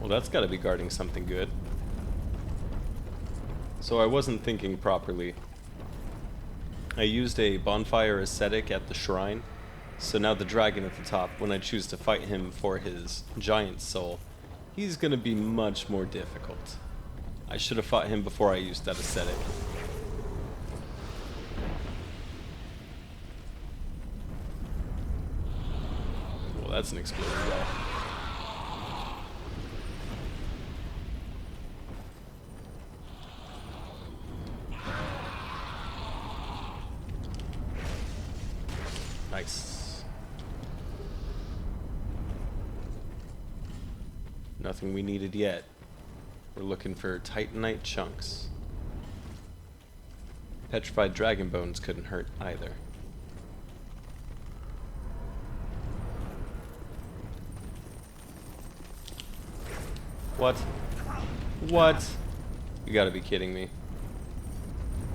Well, that's got to be guarding something good. So I wasn't thinking properly. I used a bonfire ascetic at the shrine, so now the dragon at the top, when I choose to fight him for his giant soul, he's gonna be much more difficult. I should have fought him before I used that ascetic. Well, that's an exploding guy. Nice. Nothing we needed yet. We're looking for titanite chunks. Petrified dragon bones couldn't hurt either. What? What? You gotta be kidding me.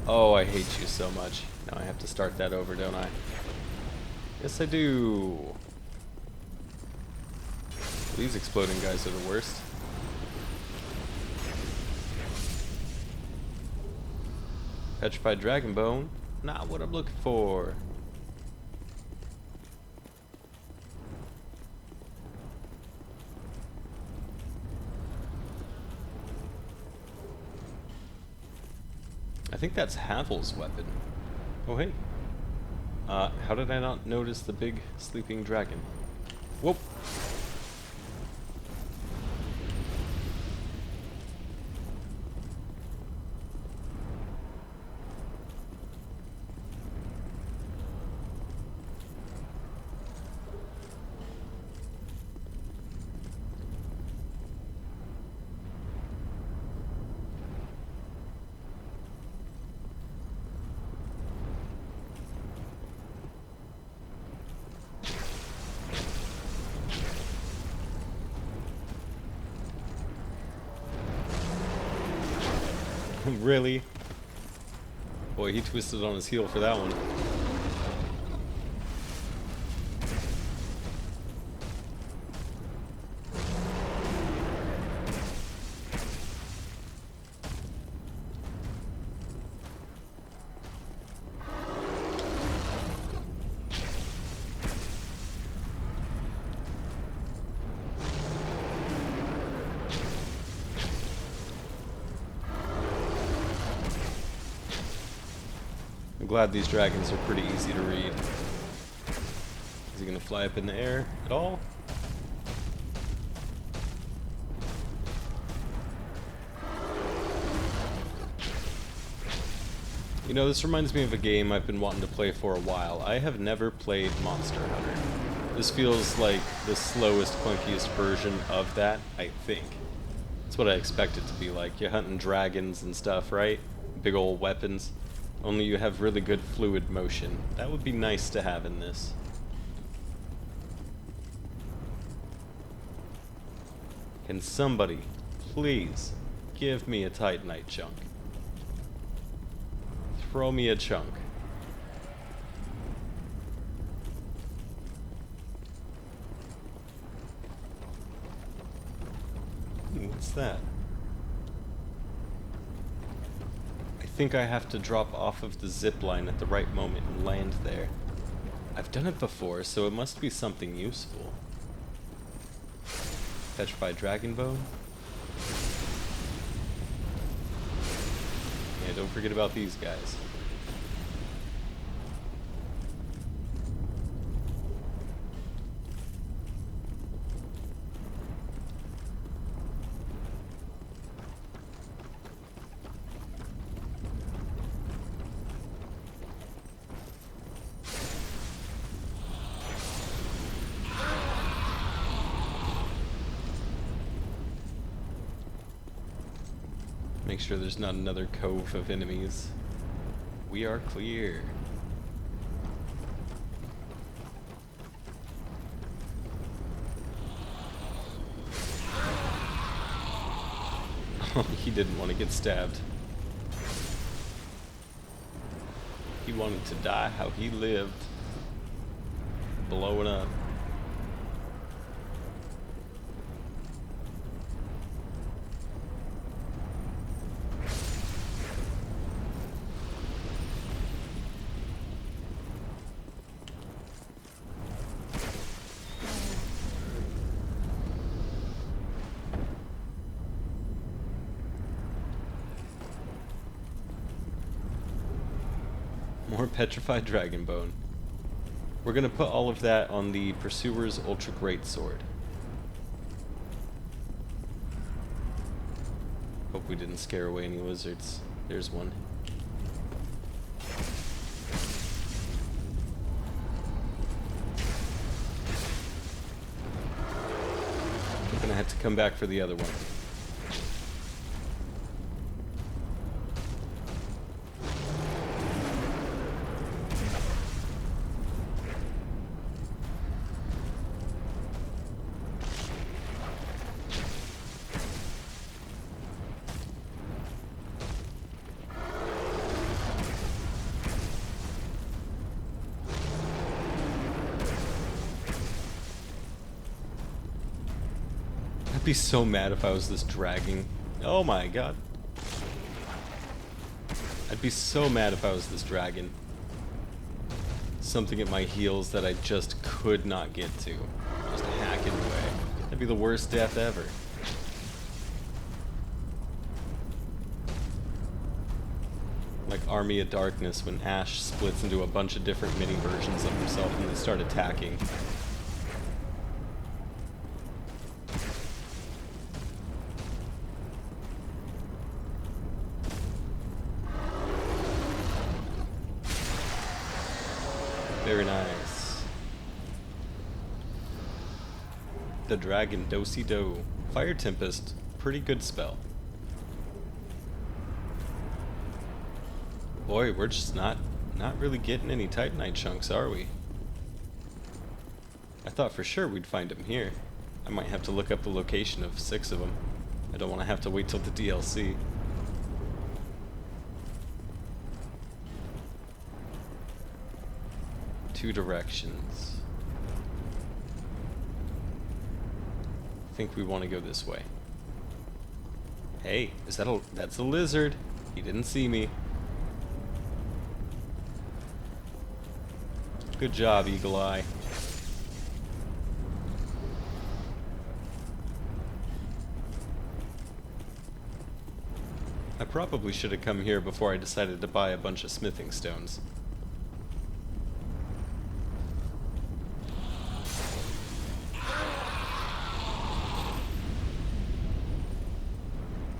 Oh, I hate you so much. Now I have to start that over, don't I? Yes, I do. These exploding guys are the worst. Petrified dragon bone. Not what I'm looking for. I think that's Havel's weapon. Oh, hey. How did I not notice the big sleeping dragon? Whoop. Really? Boy, he twisted on his heel for that one. I'm glad these dragons are pretty easy to read. Is he gonna fly up in the air at all? You know, this reminds me of a game I've been wanting to play for a while. I have never played Monster Hunter. This feels like the slowest, clunkiest version of that, I think. That's what I expect it to be like. You're hunting dragons and stuff, right? Big old weapons. Only you have really good fluid motion. That would be nice to have in this. Can somebody, please, give me a titanite chunk? Throw me a chunk. What's that? I think I have to drop off of the zip line at the right moment and land there. I've done it before, so it must be something useful. Petrified dragon bone. Yeah, don't forget about these guys. Make sure there's not another cove of enemies. We are clear. He didn't want to get stabbed. He wanted to die how he lived. Blowing up. More petrified dragon bone. We're gonna put all of that on the Pursuer's Ultra Great Sword. Hope we didn't scare away any lizards. There's one. We're gonna have to come back for the other one. I'd be so mad if I was this dragging. Oh my god. I'd be so mad if I was this dragon. Something at my heels that I just could not get to. Just hacking away. That'd be the worst death ever. Like Army of Darkness when Ash splits into a bunch of different mini versions of himself and they start attacking. Very nice. The Dragon Do-si-do. Fire Tempest, pretty good spell. Boy, we're just not really getting any Titanite chunks, are we? I thought for sure we'd find them here. I might have to look up the location of 6 of them. I don't want to have to wait till the DLC. Two directions. I think we want to go this way. Hey, is that that's a lizard. He didn't see me. Good job, Eagle Eye. I probably should have come here before I decided to buy a bunch of smithing stones.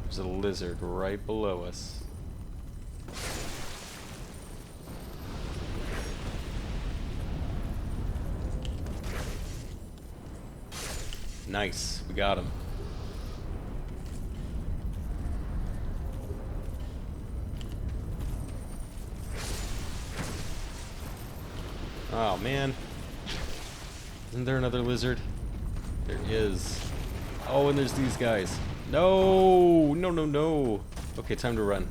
There's a lizard right below us. Nice, we got him. Oh man. Isn't there another lizard? There is. Oh, and there's these guys. No! No, no, no. Okay, time to run.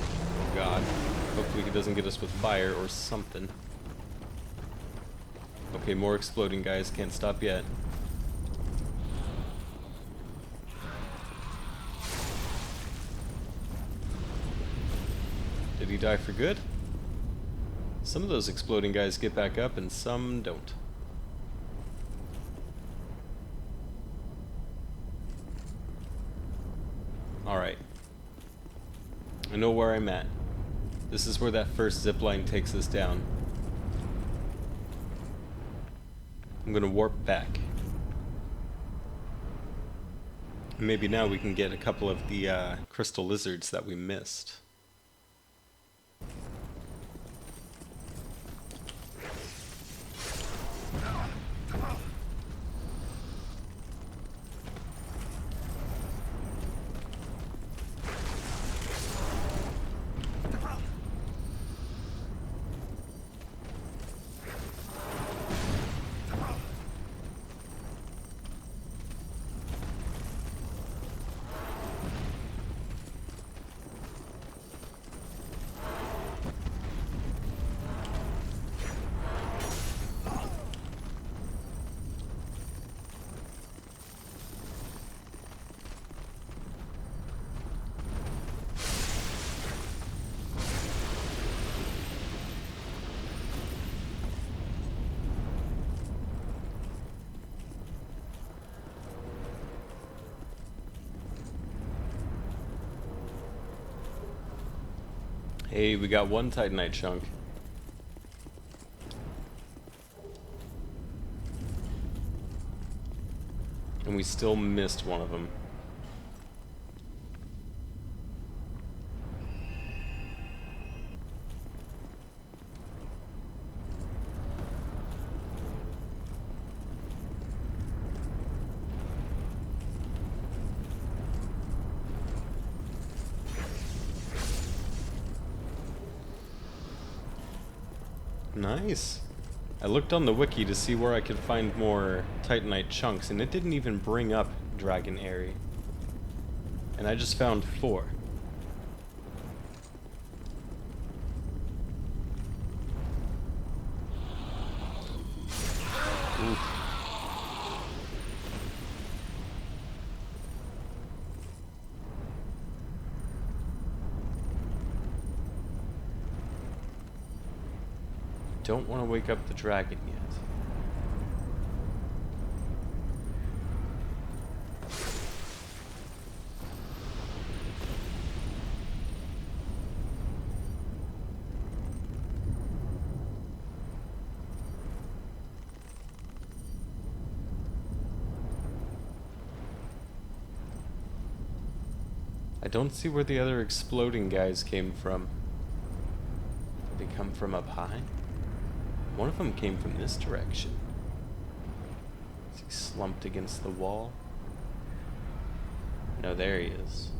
Oh god. Hopefully he doesn't get us with fire or something. Okay, more exploding guys. Can't stop yet. Did he die for good? Some of those exploding guys get back up and some don't. Alright. I know where I'm at. This is where that first zipline takes us down. I'm gonna warp back. Maybe now we can get a couple of the crystal lizards that we missed. Hey, we got one Titanite chunk. And we still missed one of them. Nice. I looked on the wiki to see where I could find more Titanite chunks, and it didn't even bring up Dragon Airy. And I just found 4. Oof. Don't want to wake up the dragon yet. I don't see where the other exploding guys came from. Did they come from up high? One of them came from this direction. Is he slumped against the wall? No, there he is.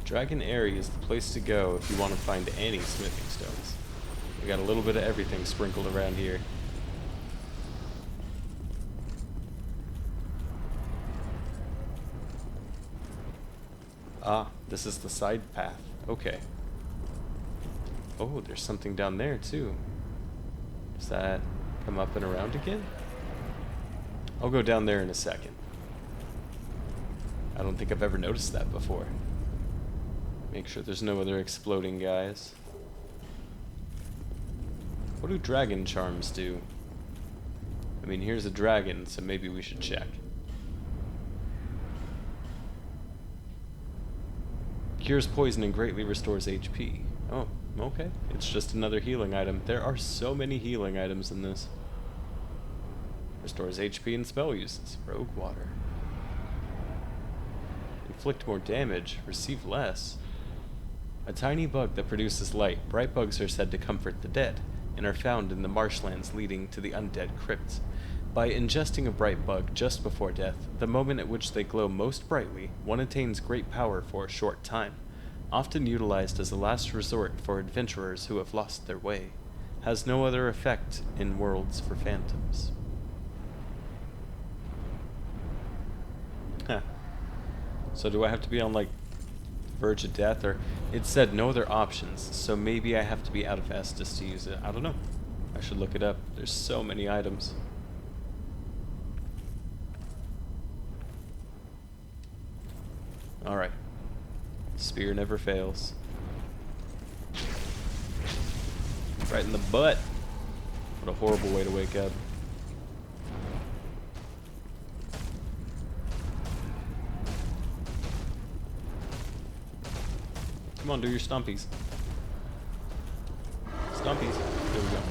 Dragon Airy is the place to go if you want to find any smithing stones. We got a little bit of everything sprinkled around here. Ah, this is the side path. Okay. Oh, there's something down there too. Does that come up and around again? I'll go down there in a second. I don't think I've ever noticed that before. Make sure there's no other exploding guys. What do dragon charms do? I mean, here's a dragon, so maybe we should check. Cures poison and greatly restores HP. Oh, okay. It's just another healing item. There are so many healing items in this. Restores HP and spell uses. Rogue water. Inflict more damage. Receive less. A tiny bug that produces light. Bright bugs are said to comfort the dead, and are found in the marshlands leading to the undead crypts. By ingesting a bright bug just before death, the moment at which they glow most brightly, one attains great power for a short time, often utilized as a last resort for adventurers who have lost their way. Has no other effect in Worlds for Phantoms. Huh. So do I have to be on, like, verge of death, or it said no other options, so maybe I have to be out of Estus to use it. I don't know. I should look it up. There's so many items. Alright. Spear never fails. Right in the butt. What a horrible way to wake up. Come on, do your stompies. Stompies. There we go.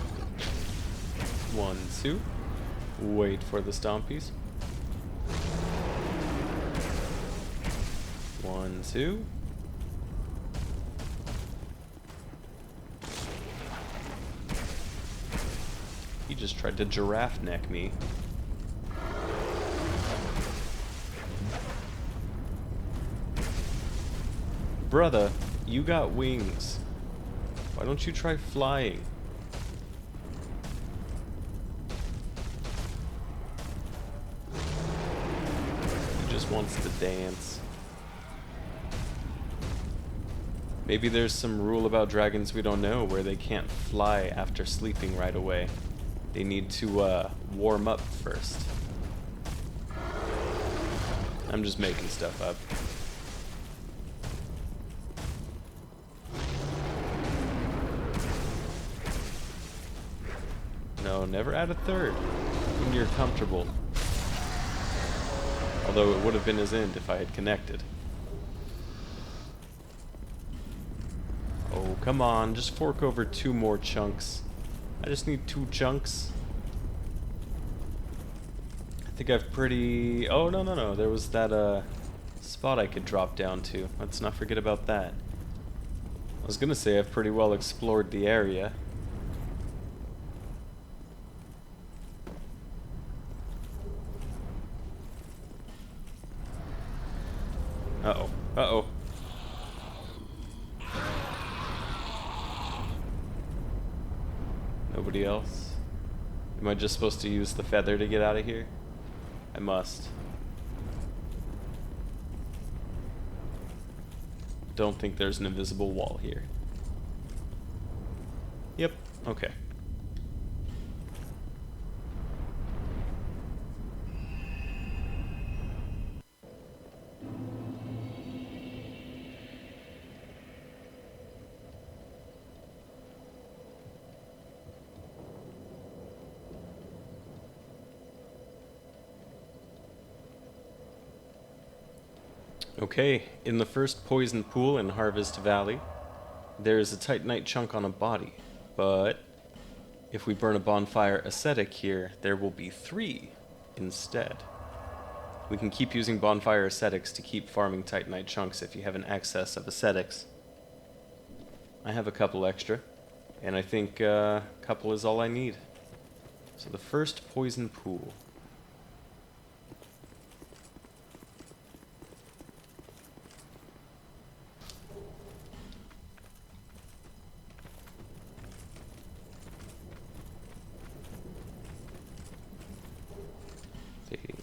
1, 2. Wait for the stompies. 1, 2. He just tried to giraffe neck me. Brother, you got wings. Why don't you try flying? He just wants to dance. Maybe there's some rule about dragons we don't know where they can't fly after sleeping right away. They need to warm up first. I'm just making stuff up. No, never add a third when you're comfortable. Although it would have been his end if I had connected. Oh, come on, just fork over 2 more chunks. I just need 2 chunks. I think I've pretty... Oh, no. There was that, spot I could drop down to. Let's not forget about that. I was gonna say I've pretty well explored the area. Uh-oh. Uh-oh. Nobody else? Am I just supposed to use the feather to get out of here? I must. Don't think there's an invisible wall here. Yep, okay. Okay, in the first poison pool in Harvest Valley, there is a Titanite chunk on a body, but if we burn a bonfire Ascetic here, there will be 3 instead. We can keep using bonfire Ascetics to keep farming Titanite chunks if you have an excess of Ascetics. I have a couple extra, and I think a couple is all I need. So the first poison pool.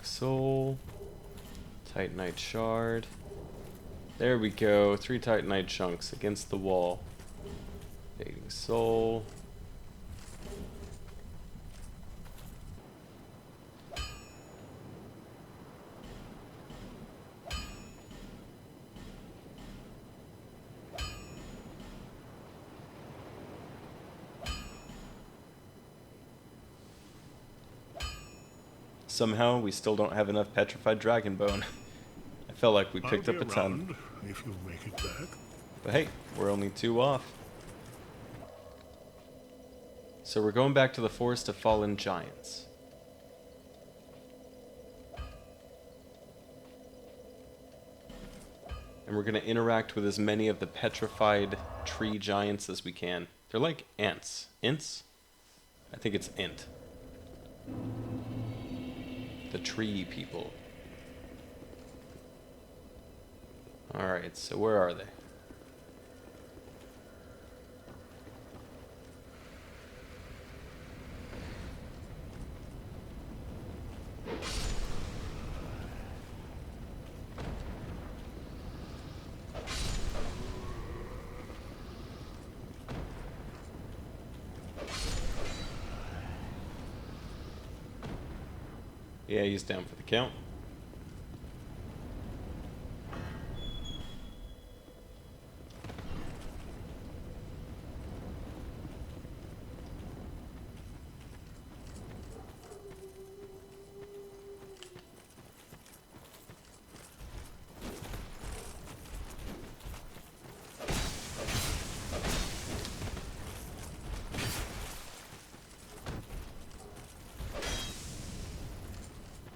Soul, Titanite shard. There we go. 3 Titanite chunks against the wall. Fading soul. Somehow, we still don't have enough petrified dragon bone. I felt like we picked up a ton. If you make it back. But hey, we're only 2 off. So we're going back to the Forest of Fallen Giants. And we're going to interact with as many of the petrified tree giants as we can. They're like ants. Ints? I think it's int. The tree people. Alright, so where are they? Yeah, he's down for the count.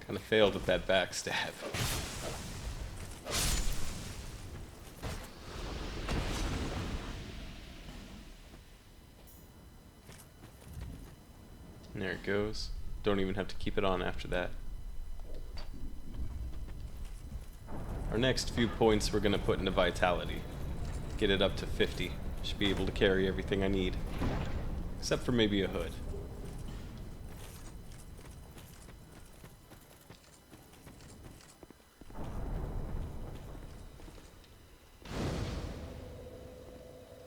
Kind of failed with that backstab. And there it goes. Don't even have to keep it on after that. Our next few points we're going to put into Vitality. Get it up to 50. Should be able to carry everything I need. Except for maybe a hood.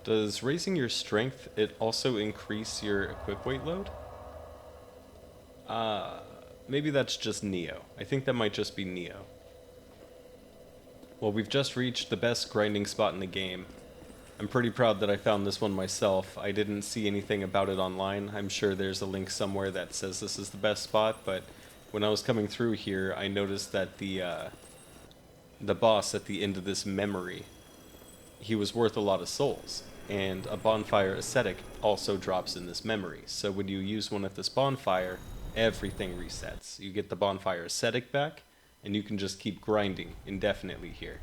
Does raising your strength, it also increase your equip weight load? Maybe that's just Neo. I think that might just be Neo. Well, we've just reached the best grinding spot in the game. I'm pretty proud that I found this one myself. I didn't see anything about it online. I'm sure there's a link somewhere that says this is the best spot, but when I was coming through here, I noticed that the boss at the end of this memory, he was worth a lot of souls, and a bonfire ascetic also drops in this memory. So when you use one at this bonfire, everything resets. You get the bonfire ascetic back, and you can just keep grinding indefinitely here.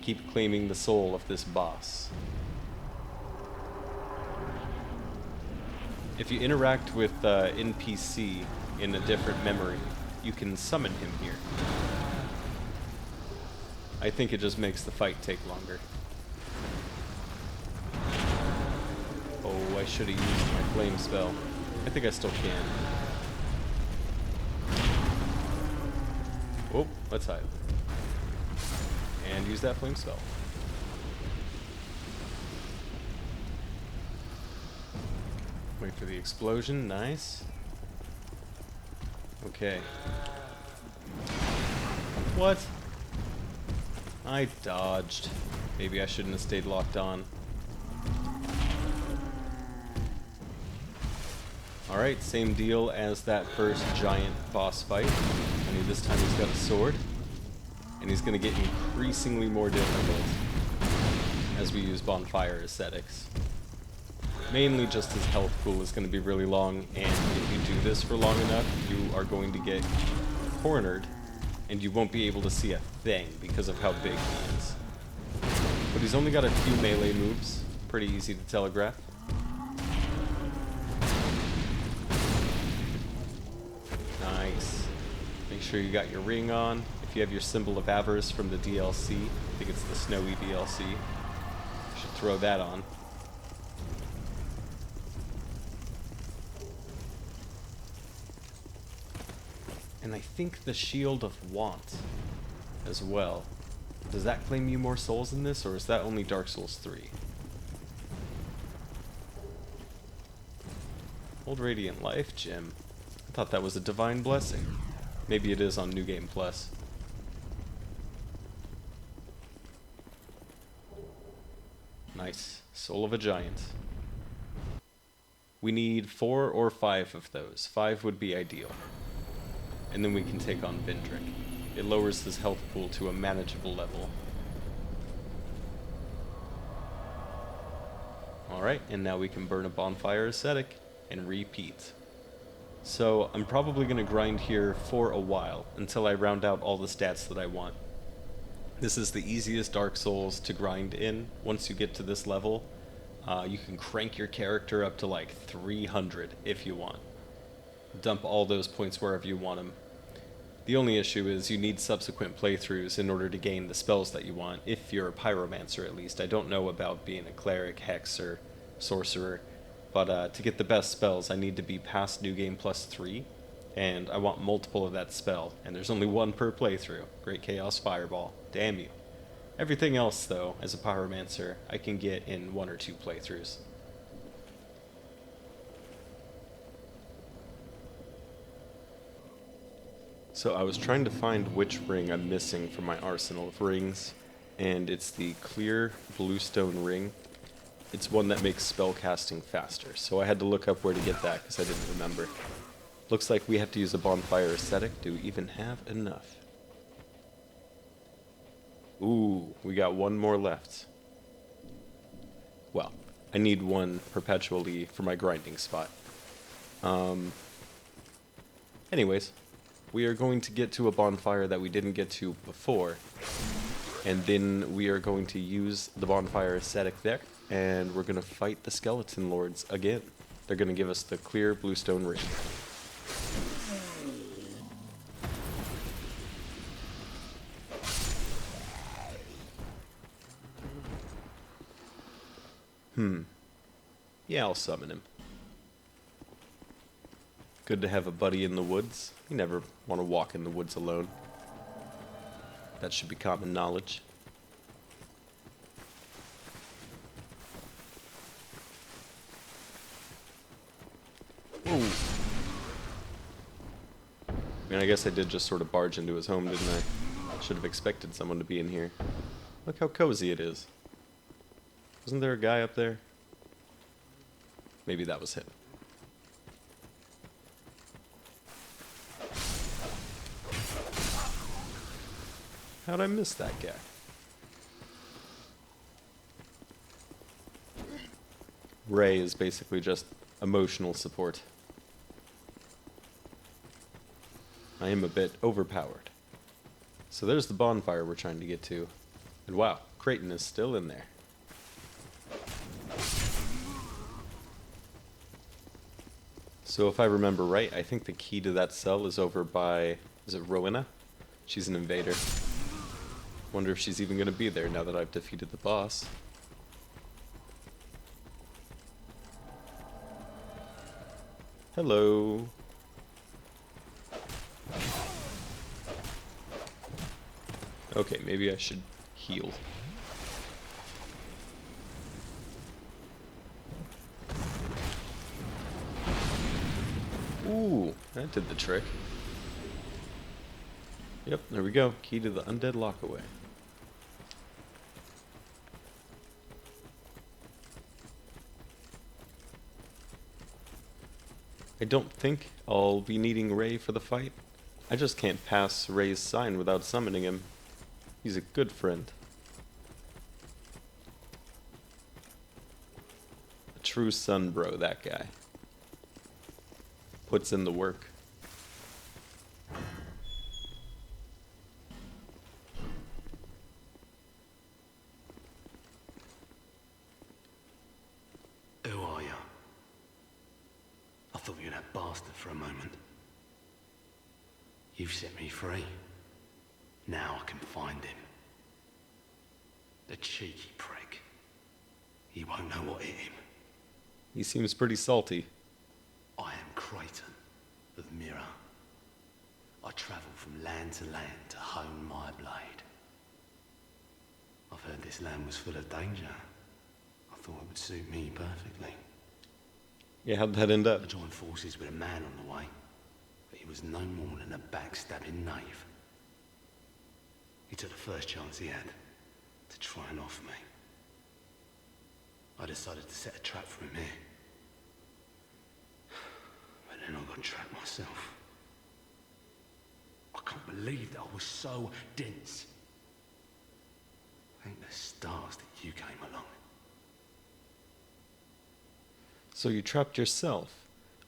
Keep claiming the soul of this boss. If you interact with NPC in a different memory, you can summon him here. I think it just makes the fight take longer. Oh, I should have used my flame spell. I think I still can. Oh, let's hide. And use that flame spell. Wait for the explosion, nice. Okay. What? I dodged. Maybe I shouldn't have stayed locked on. Alright, same deal as that first giant boss fight. Only this time he's got a sword. And he's going to get increasingly more difficult as we use bonfire ascetics. Mainly just his health pool is going to be really long, and if you do this for long enough, you are going to get cornered, and you won't be able to see a thing because of how big he is. But he's only got a few melee moves, pretty easy to telegraph. Nice. Make sure you got your ring on. If you have your symbol of avarice from the DLC, I think it's the snowy DLC, you should throw that on. And I think the Shield of Want as well. Does that claim you more souls in this, or is that only Dark Souls 3? Old Radiant Life Gem. I thought that was a divine blessing. Maybe it is on New Game Plus. Nice. Soul of a Giant. We need 4 or 5 of those. 5 would be ideal. And then we can take on Vendrick. It lowers his health pool to a manageable level. Alright, and now we can burn a bonfire ascetic and repeat. So I'm probably going to grind here for a while until I round out all the stats that I want. This is the easiest Dark Souls to grind in. Once you get to this level, you can crank your character up to like 300 if you want. Dump all those points wherever you want them. The only issue is you need subsequent playthroughs in order to gain the spells that you want, if you're a pyromancer at least. I don't know about being a cleric, hexer, sorcerer, but to get the best spells I need to be past New Game Plus 3, and I want multiple of that spell, and there's only one per playthrough. Great Chaos Fireball. Damn you. Everything else, though, as a pyromancer, I can get in 1 or 2 playthroughs. So I was trying to find which ring I'm missing from my arsenal of rings, and it's the clear bluestone ring. It's one that makes spell casting faster, so I had to look up where to get that because I didn't remember. Looks like we have to use a bonfire ascetic to even have enough. Ooh, we got one more left. Well, I need one perpetually for my grinding spot. Anyways, we are going to get to a bonfire that we didn't get to before, and then we are going to use the bonfire ascetic there, and we're going to fight the skeleton lords again. They're going to give us the clear bluestone ring. Yeah, I'll summon him. Good to have a buddy in the woods. You never want to walk in the woods alone. That should be common knowledge. Ooh. I mean, I guess I did just sort of barge into his home, didn't I? Should have expected someone to be in here. Look how cozy it is. Wasn't there a guy up there? Maybe that was him. How'd I miss that guy? Ray is basically just emotional support. I am a bit overpowered. So there's the bonfire we're trying to get to. And wow, Creighton is still in there. So if I remember right, I think the key to that cell is over by... is it Rowena? She's an invader. Wonder if she's even going to be there now that I've defeated the boss. Hello. Okay, maybe I should heal. Ooh, that did the trick. Yep, there we go. Key to the undead lockaway. I don't think I'll be needing Ray for the fight. I just can't pass Ray's sign without summoning him. He's a good friend. A true son bro, that guy. Puts in the work. Who are you? I thought you were that bastard for a moment. You've set me free. Now I can find him. The cheeky prick. He won't know what hit him. He seems pretty salty. I am Creighton of Mirror. I travel from land to land to hone my blade. I've heard this land was full of danger. I thought it would suit me perfectly. Yeah, how'd that end up? I joined forces with a man on the way, but he was no more than a backstabbing knave. He took the first chance he had to try and off me. I decided to set a trap for him here. But then I got trapped myself. I can't believe that I was so dense. Thank the stars that you came along. So you trapped yourself.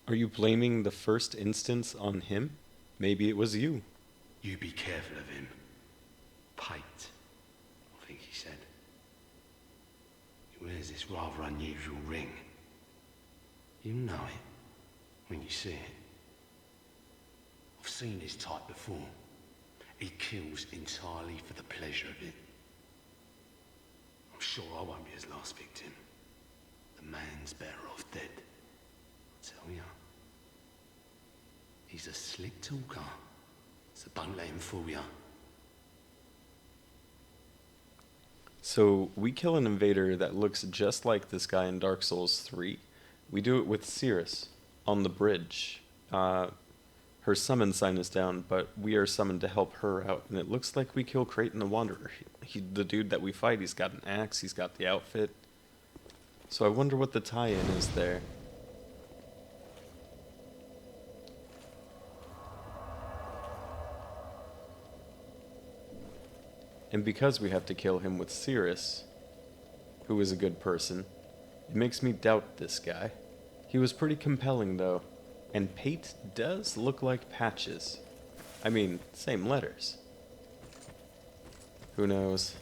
Are you blaming the first instance on him? Maybe it was you. You be careful of him. Pate, I think he said. He wears this rather unusual ring. You know it when you see it. I've seen his type before. He kills entirely for the pleasure of it. I'm sure I won't be his last victim. The man's better off dead. I tell ya. He's a slick talker, so don't let him fool ya. So we kill an invader that looks just like this guy in Dark Souls 3. We do it with Cirrus on the bridge. Her summon sign is down, but we are summoned to help her out, and it looks like we kill Creighton the Wanderer. The dude that we fight, he's got an axe, he's got the outfit. So I wonder what the tie-in is there. And because we have to kill him with Cirrus, who is a good person, it makes me doubt this guy. He was pretty compelling, though. And Pate does look like Patches. I mean, same letters. Who knows?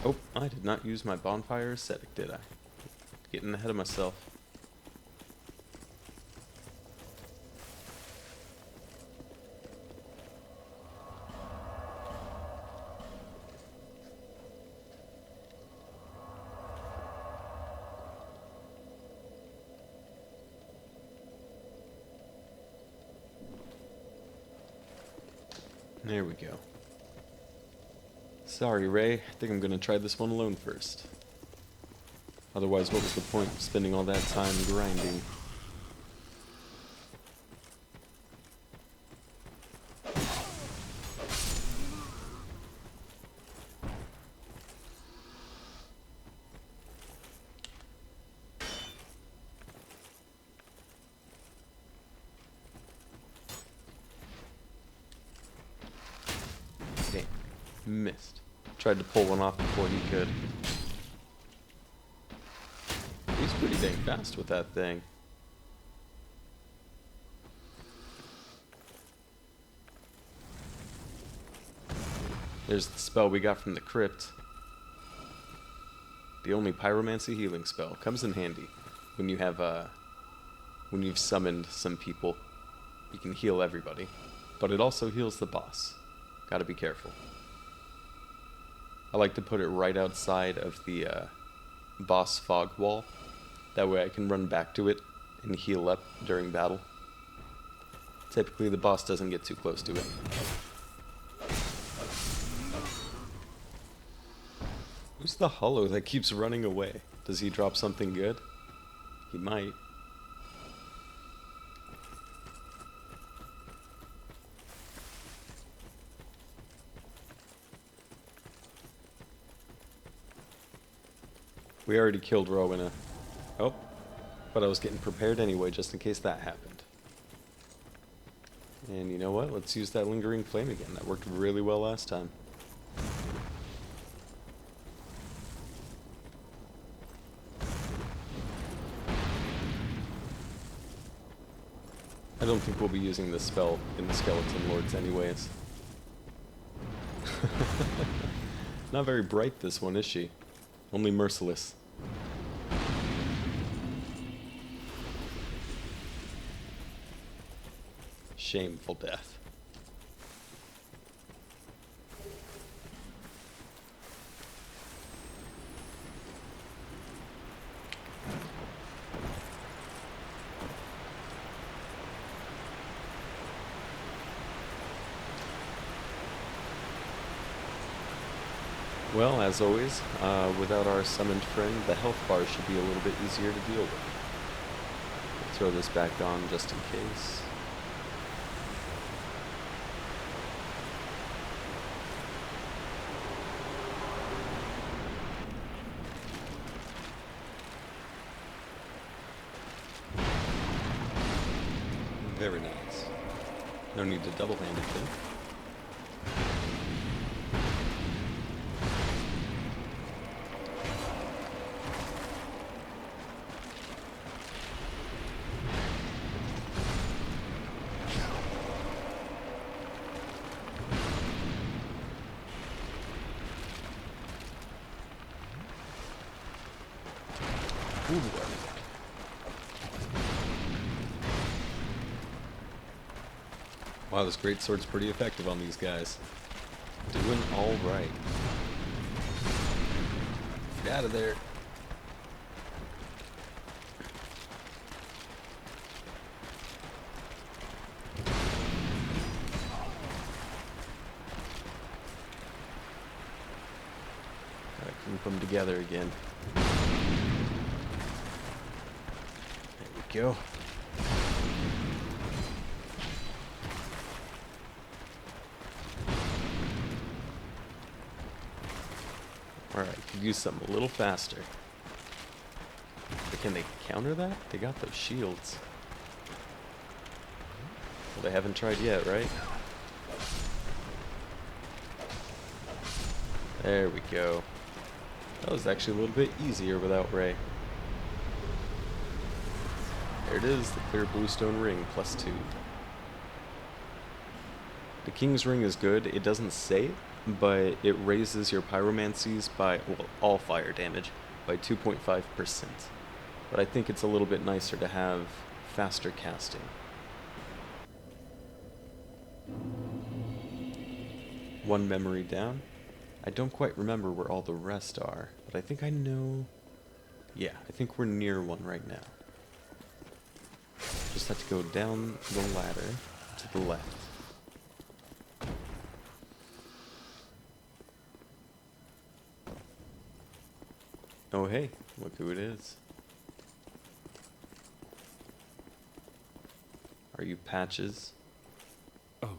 Oh, I did not use my bonfire ascetic, did I? Getting ahead of myself. There we go. Sorry, Ray. I think I'm gonna try this one alone first. Otherwise, what was the point of spending all that time grinding? Missed. Tried to pull one off before he could. He's pretty dang fast with that thing. There's the spell we got from the crypt. The only pyromancy healing spell. Comes in handy when you have when you've summoned some people. You can heal everybody. But it also heals the boss. Gotta be careful. I like to put it right outside of the boss fog wall. That way I can run back to it and heal up during battle. Typically the boss doesn't get too close to it. Who's the hollow that keeps running away? Does he drop something good? He might. We already killed Rowena. Oh, but I was getting prepared anyway, just in case that happened. And you know what? Let's use that lingering flame again. That worked really well last time. I don't think we'll be using this spell in the Skeleton Lords anyways. Not very bright, this one, is she? Only merciless. Shameful death. Well, as always, without our summoned friend, the health bar should be a little bit easier to deal with. We'll throw this back on just in case. Very nice. No need to double-hand it then. Ooh, wow, this greatsword's pretty effective on these guys. Doing alright. Get out of there. Gotta group them together again. There we go. Alright, could use something a little faster. But can they counter that? They got those shields. Well, they haven't tried yet, right? There we go. That was actually a little bit easier without Ray. There it is, the clear bluestone ring, +2. The King's Ring is good. It doesn't say it, but it raises your pyromancies by, well, all fire damage, by 2.5%. But I think it's a little bit nicer to have faster casting. One memory down. I don't quite remember where all the rest are, but I think I know... Yeah, I think we're near one right now. Just have to go down the ladder to the left. Oh hey, look who it is. Are you Patches? Oh.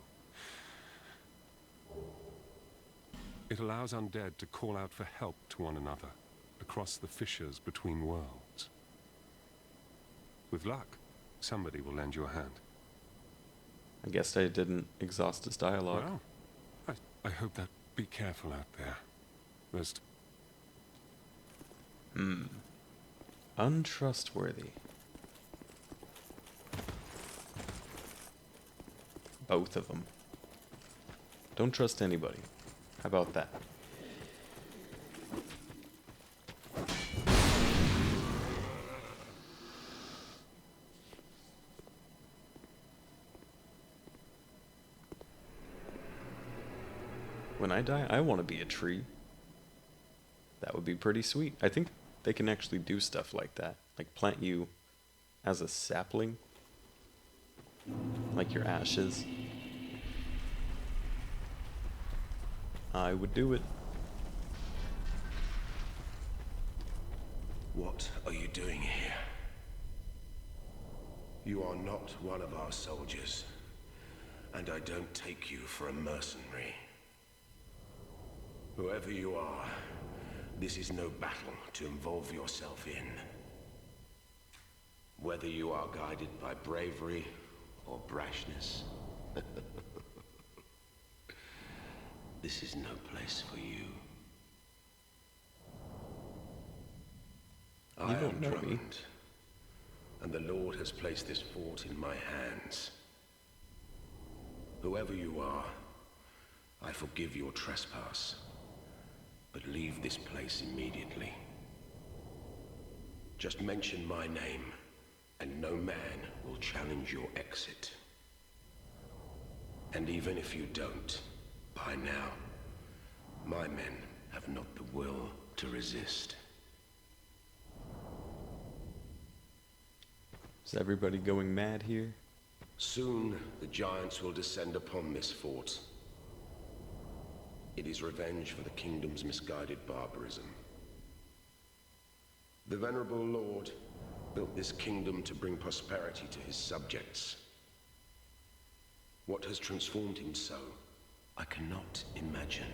It allows undead to call out for help to one another across the fissures between worlds. With luck, somebody will lend you a hand. I guess I didn't exhaust his dialogue. Well, I hope that Be careful out there. There's... Untrustworthy. Both of them. Don't trust anybody. How about that? When I die, I want to be a tree. That would be pretty sweet. I think they can actually do stuff like that. Like plant you as a sapling. Like your ashes. I would do it. What are you doing here? You are not one of our soldiers, and I don't take you for a mercenary. Whoever you are, this is no battle to involve yourself in. Whether you are guided by bravery or brashness, this is no place for you. I am Drummond, and the Lord has placed this fort in my hands. Whoever you are, I forgive your trespass, but leave this place immediately. Just mention my name, and no man will challenge your exit. And even if you don't, by now, my men have not the will to resist. Is everybody going mad here? Soon, the giants will descend upon this fort. It is revenge for the kingdom's misguided barbarism. The venerable Lord built this kingdom to bring prosperity to his subjects. What has transformed him so, I cannot imagine.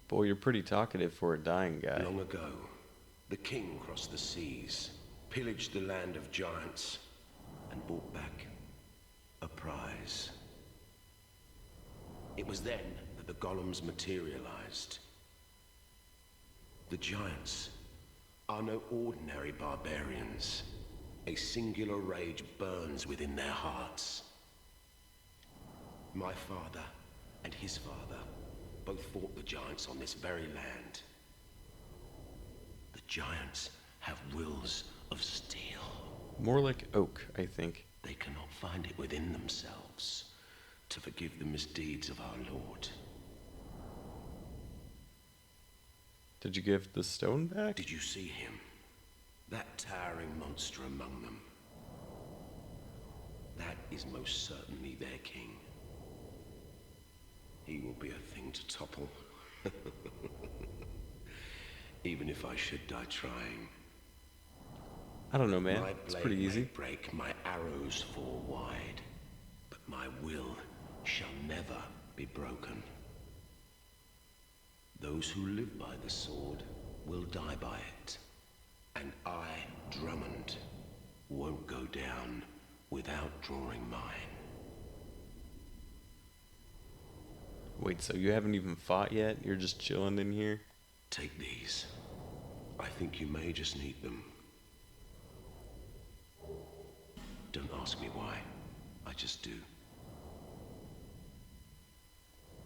Boy, you're pretty talkative for a dying guy. Long ago, the king crossed the seas, pillaged the land of giants, and brought back a prize. It was then that the golems materialized. The giants are no ordinary barbarians. A singular rage burns within their hearts. My father and his father both fought the giants on this very land. The giants have wills of steel. More like oak, I think. They cannot find it within themselves to forgive the misdeeds of our Lord. Did you give the stone back? Did you see him? That towering monster among them. That is most certainly their king. He will be a thing to topple. Even if I should die trying. I don't know, man. My It's blade pretty may easy. break, my arrows fall wide, but my will shall never be broken. Those who live by the sword will die by it. And I, Drummond, won't go down without drawing mine. Wait, so you haven't even fought yet? You're just chilling in here? Take these. I think you may just need them. Don't ask me why. I just do.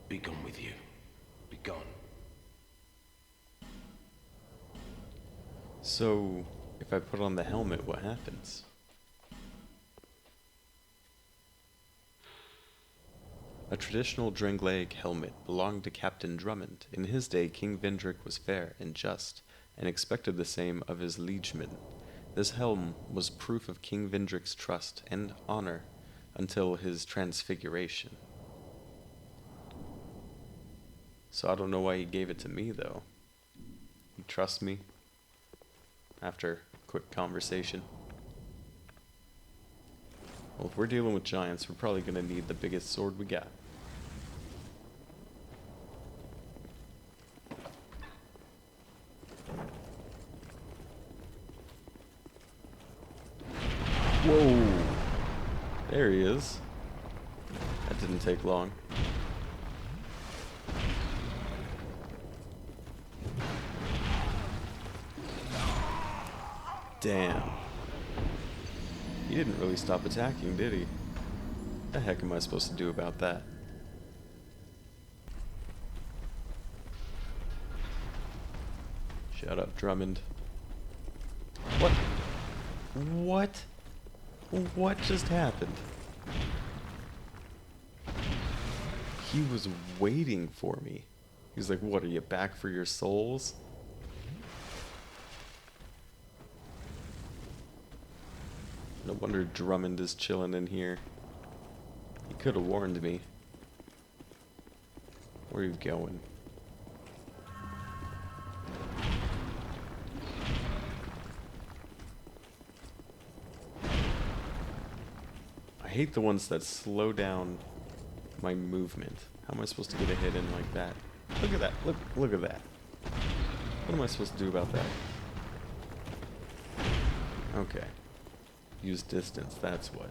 Be gone with you. Be gone. So, if I put on the helmet, what happens? A traditional Drengleic helmet belonged to Captain Drummond. In his day, King Vendrick was fair and just, and expected the same of his liegemen. This helm was proof of King Vendrick's trust and honor until his transfiguration. So I don't know why he gave it to me, though. You trust me? After a quick conversation. Well, if we're dealing with giants, we're probably going to need the biggest sword we got. Whoa! There he is. A That didn't take long. Damn. He didn't really stop attacking, did he? What the heck am I supposed to do about that? Shut up, Drummond. What? What? What just happened? He was waiting for me. He's like, what, are you back for your souls? No wonder Drummond is chilling in here. He could have warned me. Where are you going? I hate the ones that slow down my movement. How am I supposed to get a hit in like that? Look at that. Look at that. What am I supposed to do about that? Okay. Use distance, that's what.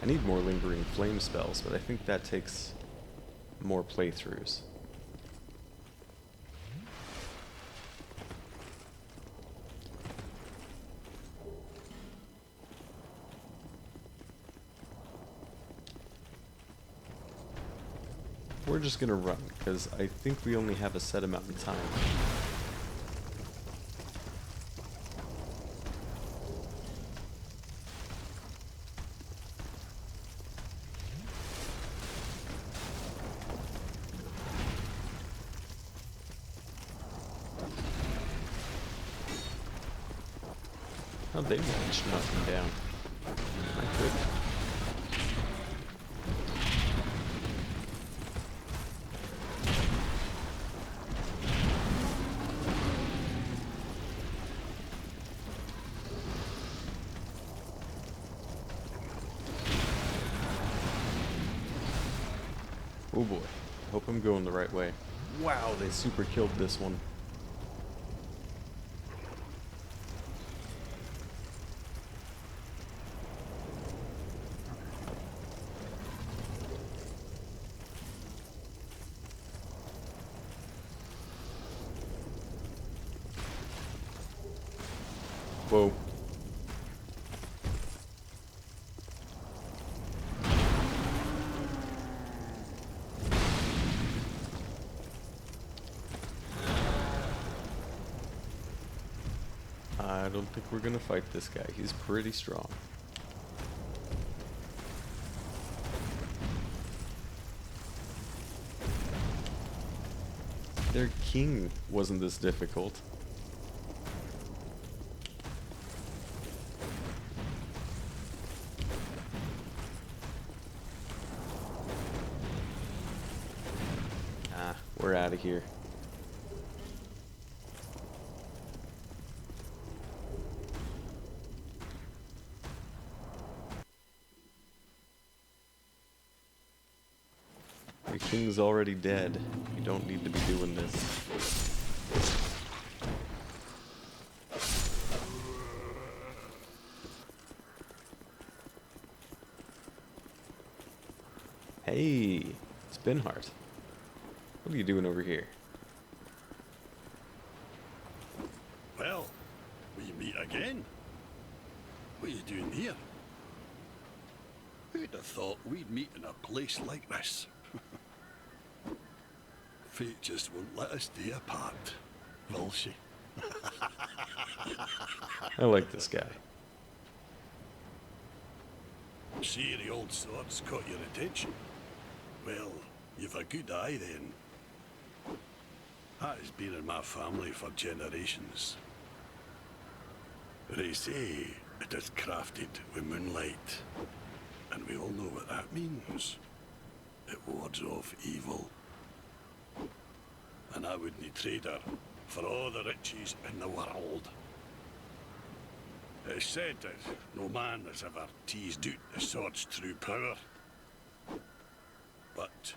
I need more lingering flame spells, but I think that takes more playthroughs. We're just gonna run, because I think we only have a set amount of time. Oh, they managed to knock him down. I could. Oh boy. I hope I'm going the right way. Wow, they super killed this one. Whoa. I don't think we're gonna fight this guy. He's pretty strong. Their king wasn't this difficult. Ah, we're out of here. Your king's already dead. You don't need to be doing this. Hey, Spinheart. What are you doing over here? Well, we meet again. What are you doing here? Who'd have thought we'd meet in a place like this? Fate just won't let us stay apart, will she? I like this guy. See, the old sword's caught your attention. Well, you've a good eye then. That has been in my family for generations. They say it is crafted with moonlight, and we all know what that means. It wards off evil. And I wouldn't trade her for all the riches in the world. It's said that no man has ever teased out the sword's true power. But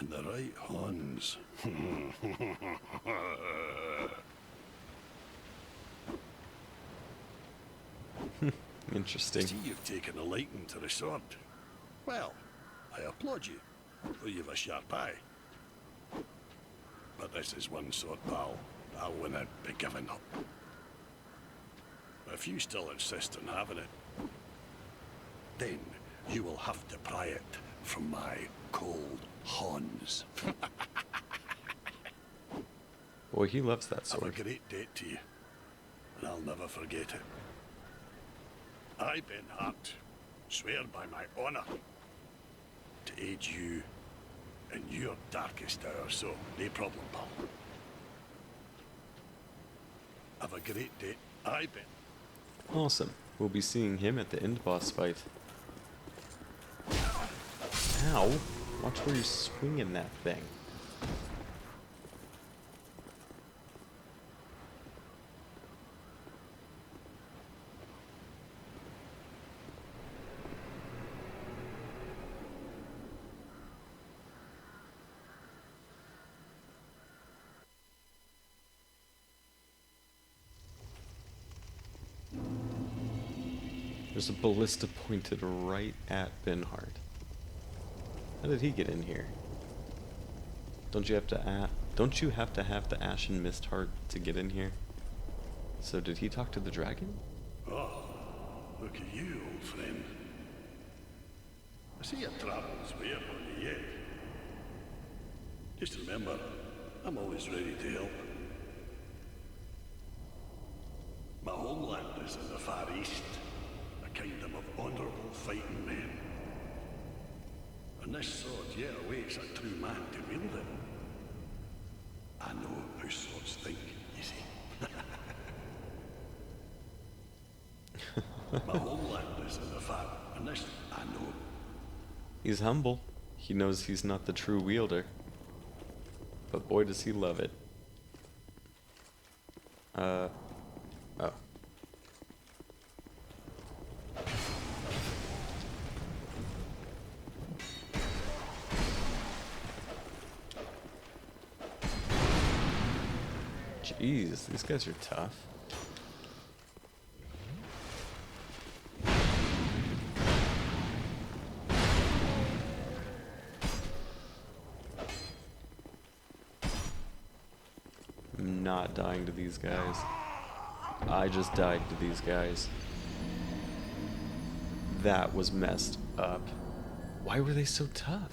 in the right hands. Interesting. See, you've taken a liking to the sword. Well, I applaud you, for you've a sharp eye. But this is one sword, pal. I wouldn't be giving up. If you still insist on having it, then you will have to pry it from my cold hands. Boy, he loves that I have sword. a great debt to you, and I'll never forget it. I, Ben Hart, swear by my honor to aid you in your darkest hour, so no problem, pal. Have a great day. I, Ben. Awesome. We'll be seeing him at the end boss fight. Ow! Watch where you're swinging that thing. There's a ballista pointed right at Benhart. How did he get in here? Don't you have to have the Ashen Mist Heart to get in here? So did he talk to the dragon? Oh, look at you, old friend. I see your travels wear on you yet. Just remember, I'm always ready to help. My homeland is in the Far East, a kingdom of honourable fighting men. And this sword yet awaits a true man to wield it. I know how swords think, you see. My homeland is in the Far, and this I know. He's humble. He knows he's not the true wielder. But boy does he love it. Oh. Jeez, these guys are tough. I'm not dying to these guys. I just died to these guys. That was messed up. Why were they so tough?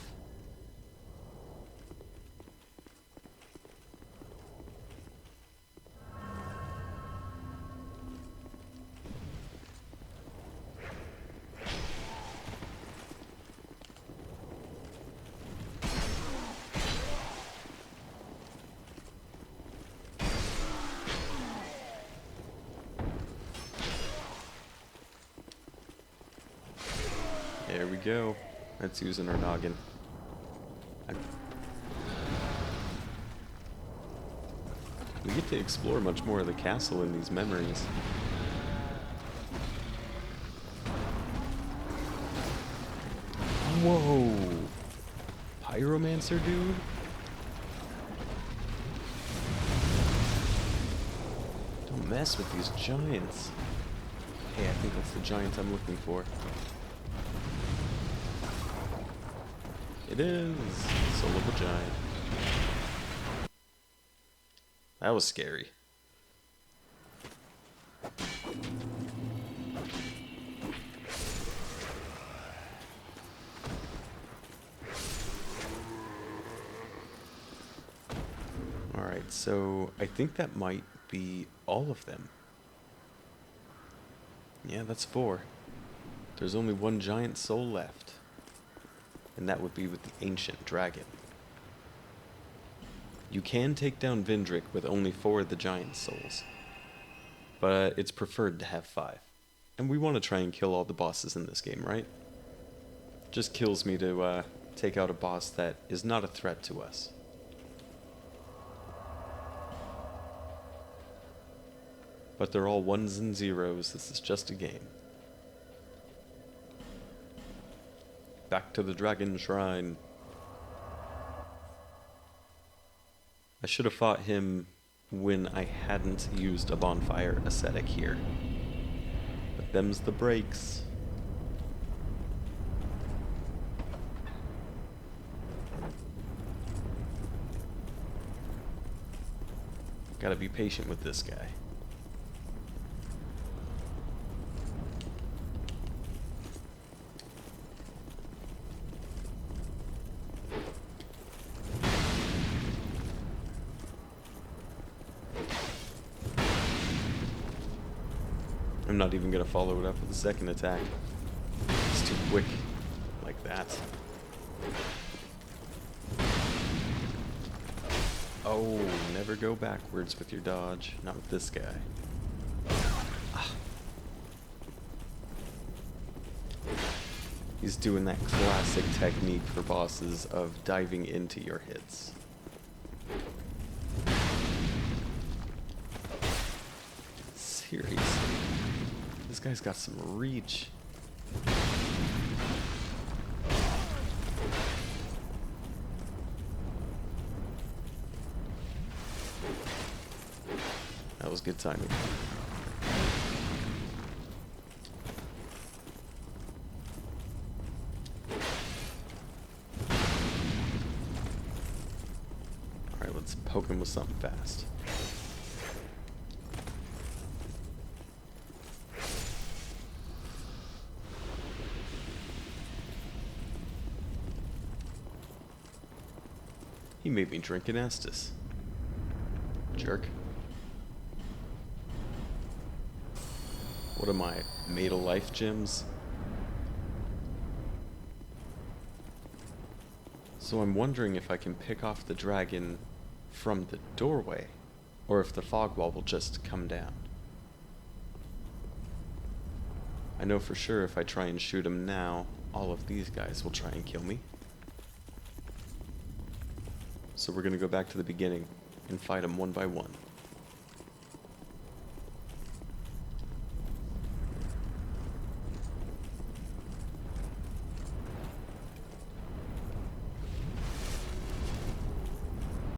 There we go. That's using our noggin. We get to explore much more of the castle in these memories. Whoa! Pyromancer dude? Don't mess with these giants. Hey, I think that's the giant I'm looking for. It is Soul of a Giant. That was scary. Alright, so I think that might be all of them. Yeah, that's 4. There's only one giant soul left. And that would be with the Ancient Dragon. You can take down Vindrick with only 4 of the giant souls. But it's preferred to have 5. And we want to try and kill all the bosses in this game, right? Just kills me to take out a boss that is not a threat to us. But they're all ones and zeros. This is just a game. Back to the Dragon Shrine. I should have fought him when I hadn't used a bonfire ascetic here. But them's the breaks. Gotta be patient with this guy. I'm not even gonna follow it up with a second attack. It's too quick like that. Oh, never go backwards with your dodge. Not with this guy. Ah. He's doing that classic technique for bosses of diving into your hits. Seriously. This guy's got some reach. That was good timing. Alright, let's poke him with something fast. He made me drink an Estus. Jerk. What am I, made of life gems? So I'm wondering if I can pick off the dragon from the doorway, or if the fog wall will just come down. I know for sure if I try and shoot him now, all of these guys will try and kill me. So we're gonna go back to the beginning and fight them one by one.